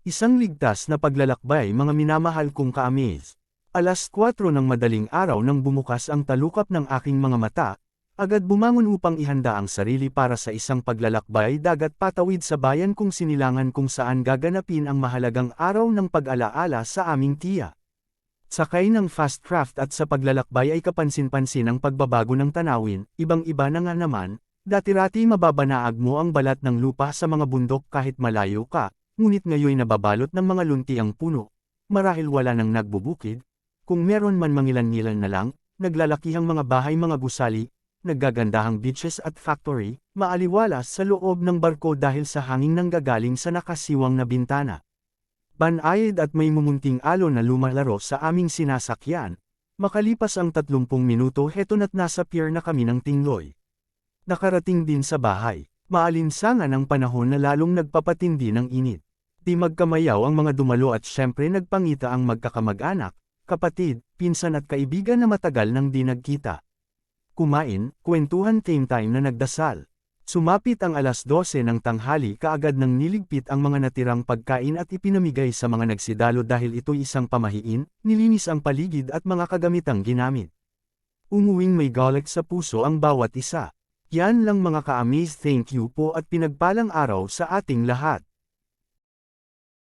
Isang ligtas na paglalakbay mga minamahal kong ka-amaze. Alas 4 ng madaling araw nang bumukas ang talukap ng aking mga mata, agad bumangon upang ihanda ang sarili para sa isang paglalakbay dagat patawid sa bayan kung sinilangan kung saan gaganapin ang mahalagang araw ng pag-alaala sa aming tiya. Sakay ng fast craft at sa paglalakbay ay kapansin-pansin ang pagbabago ng tanawin, ibang-iba na nga naman, dati-rati mababanaag mo ang balat ng lupa sa mga bundok kahit malayo ka, ngunit ngayoy nababalot ng mga lunti ang puno. Marahil wala nang nagbubukid, kung meron man mangilan-ngilan na lang, naglalakihang mga bahay mga gusali, naggagandahang beaches at factory, maaliwalas sa loob ng barko dahil sa hangin nanggagaling sa nakasiwang na bintana. Banayad at may mumunting alon na lumalaro sa aming sinasakyan. Makalipas ang 30 minuto heto na't nasa pier na kami ng Tingloy. Nakarating din sa bahay. Maalinsangan ang panahon na lalong nagpapatindi ng init. Di magkamayaw ang mga dumalo at syempre nagpangita ang magkakamag-anak, kapatid, pinsan at kaibigan na matagal nang di nagkita. Kumain, kwentuhan time na nagdasal. Sumapit ang alas 12 ng tanghali kaagad nang niligpit ang mga natirang pagkain at ipinamigay sa mga nagsidalo dahil ito'y isang pamahiin, nilinis ang paligid at mga kagamitang ginamit. Umuwing may galak sa puso ang bawat isa. Yan lang mga ka-amaze, thank you po at pinagpalang araw sa ating lahat.